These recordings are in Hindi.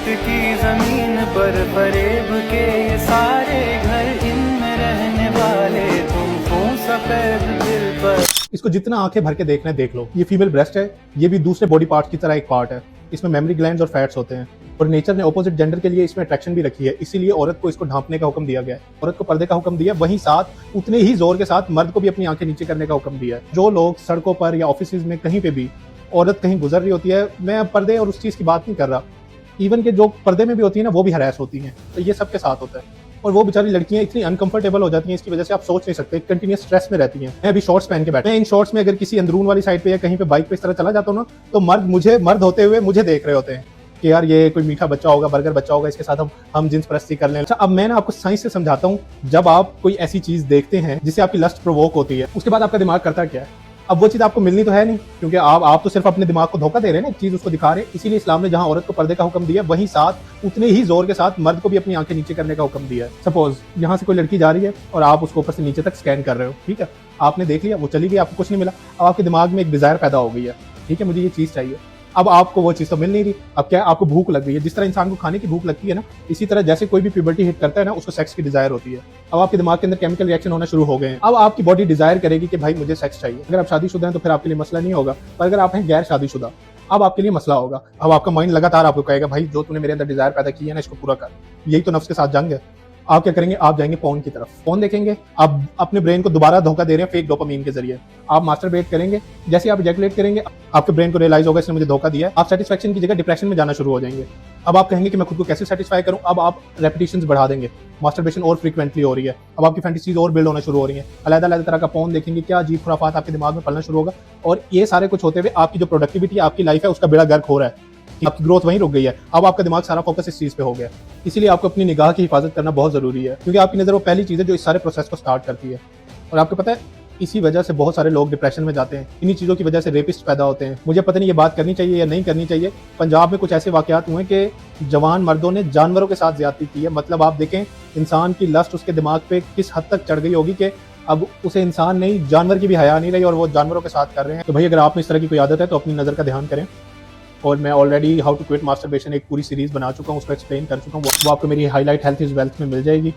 इश्क की जमीन पर फरेब के ये सारे घर, इनमें रहने वाले तुमको सफेद दिल पर। इसको जितना आंखें भर के देखना है देख लो। ये फीमेल ब्रेस्ट है, ये भी दूसरे बॉडी पार्ट की तरह एक पार्ट है। इसमें मेमोरी ग्लैंड्स और फैट्स होते हैं और नेचर ने ऑपोजिट जेंडर के लिए इसमें अट्रैक्शन भी रखी है, इसीलिए औरत को इसको ढांपने का हुक्म दिया गया है। औरत को पर्दे का हुक्म दिया, वहीं साथ उतने ही जोर के साथ मर्द को भी अपनी आंखें नीचे करने का हुक्म दिया है। जो लोग सड़कों पर या ऑफिस में कहीं पे भी औरत कहीं गुजर रही होती है, मैं अब पर्दे और उस चीज की बात नहीं कर रहा, इवन के जो पर्दे में भी होती है ना, वो भी हरास होती हैं, तो ये सबके साथ होता है। और वो बेचारी लड़कियां इतनी अनकंफर्टेबल हो जाती हैं, इसकी वजह से आप सोच नहीं सकते, कंटिन्यूस स्ट्रेस में रहती हैं। मैं अभी शॉर्ट्स पहन के बैठा, मैं इन शॉर्ट्स में अगर किसी अंदरून वाली साइड पे या कहीं पे बाइक पे इस तरह चला जाता हूँ ना, तो मर्द होते हुए मुझे देख रहे होते हैं कि यार ये कोई मीठा बच्चा होगा, बर्गर बच्चा होगा, इसके साथ हम जिन्स परस्ती कर लें। अच्छा, अब मैं ना आपको साइंस से समझाता हूँ, जब आप कोई ऐसी चीज देखते हैं जिससे आपकी लस्ट प्रोवोक होती है, उसके बाद आपका दिमाग करता क्या है। अब वो चीज आपको मिलनी तो है नहीं, क्योंकि आप तो सिर्फ अपने दिमाग को धोखा दे रहे हैं ना, एक चीज उसको दिखा रहे हैं। इसीलिए इस्लाम ने जहां औरत को पर्दे का हुक्म दिया, वहीं साथ उतने ही जोर के साथ मर्द को भी अपनी आंखें नीचे करने का हुक्म दिया है। सपोज यहाँ से कोई लड़की जा रही है और आप उसको ऊपर से नीचे तक स्कैन कर रहे हो, ठीक है, आपने देख लिया, वो चली गई, आपको कुछ नहीं मिला। अब आपके दिमाग में एक डिजायर पैदा हो गई है, ठीक है, मुझे ये चीज चाहिए। अब आपको वो चीज तो मिल नहीं रही, अब क्या, आपको भूख लग गई है। जिस तरह इंसान को खाने की भूख लगती है ना, इसी तरह जैसे कोई भी प्यूबर्टी हिट करता है ना, उसको सेक्स की डिजायर होती है। अब आपके दिमाग के अंदर केमिकल रिएक्शन होना शुरू हो गए हैं। अब आपकी बॉडी डिजायर करेगी कि भाई मुझे सेक्स चाहिए। अगर आप शादीशुदा हैं तो फिर आपके लिए मसला नहीं होगा, पर अगर आप हैं गैर शादीशुदा, अब आपके लिए मसला होगा। अब आपका माइंड लगातार आपको कहेगा भाई जो तूने मेरे अंदर डिजायर पैदा की है ना, इसको पूरा कर। यही तो नफ्स के साथ जंग है। आप क्या करेंगे, आप जाएंगे फोन की तरफ, फोन देखेंगे, आप अपने ब्रेन को दोबारा धोखा दे रहे हैं फेक डोपामीन के जरिए। आप मास्टरबेट करेंगे, जैसे आप इजैकुलेट करेंगे, आपके ब्रेन को रियलाइज होगा इसने मुझे धोखा दिया है। आप सेटिस्फैक्शन की जगह डिप्रेशन में जाना शुरू हो जाएंगे। अब आप कहेंगे कि मैं खुद को कैसे सेटिस्फाई करूं। अब आप रेपिटेशंस बढ़ा देंगे, मास्टरबेशन और फ्रीक्वेंटली हो रही है। अब आपकी फैंटेसीज और बिल्ड होना शुरू हो रही है, अलग-अलग तरह का फोन देखेंगे, क्या अजीब खुराफात आपके दिमाग में पलना शुरू होगा। और ये सारे कुछ होते हुए आपकी जो प्रोडक्टिविटी आपकी लाइफ है, उसका बेड़ा गर्क हो रहा है, आपकी ग्रोथ वहीं रुक गई है। अब आपका दिमाग सारा फोकस इस चीज पे हो गया। इसीलिए आपको अपनी निगाह की हिफाजत करना बहुत जरूरी है, क्योंकि आपकी नजर वो पहली चीज है जो इस सारे प्रोसेस को स्टार्ट करती है। और आपको पता है, इसी वजह से बहुत सारे लोग डिप्रेशन में जाते हैं, इन्हीं चीजों की वजह से रेपिस्ट पैदा होते हैं। मुझे पता नहीं ये बात करनी चाहिए या नहीं करनी चाहिए। पंजाब में कुछ ऐसे वाकयात हुए कि जवान मर्दों ने जानवरों के साथ ज्यादती की है। मतलब आप देखें, इंसान की लस्ट उसके दिमाग पे किस हद तक चढ़ गई होगी कि अब उसे इंसान नहीं, जानवर की भी हया नहीं रही और वो जानवरों के साथ कर रहे हैं। तो भाई अगर आप में इस तरह की कोई आदत है तो अपनी नजर का ध्यान करें। और मैं already how to quit masturbation एक पूरी सीरीज बना चुका हूँ, उसको एक्सप्लेन कर चुका हूँ। वो आपको मेरी हाईलाइट हेल्थ इज वेल्थ में मिल जाएगी,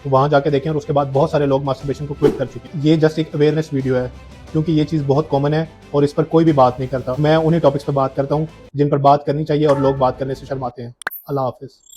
तो वहाँ जाके देखें। और उसके बाद बहुत सारे लोग मास्टरबेशन को क्विट कर चुके हैं। ये जस्ट एक अवेयरनेस वीडियो है, क्योंकि ये चीज़ बहुत कॉमन है और इस पर कोई भी बात नहीं करता। मैं उन्हीं टॉपिक्स पर बात करता हूँ जिन पर बात करनी चाहिए और लोग बात करने से शर्माते हैं। अल्लाह हाफिज़।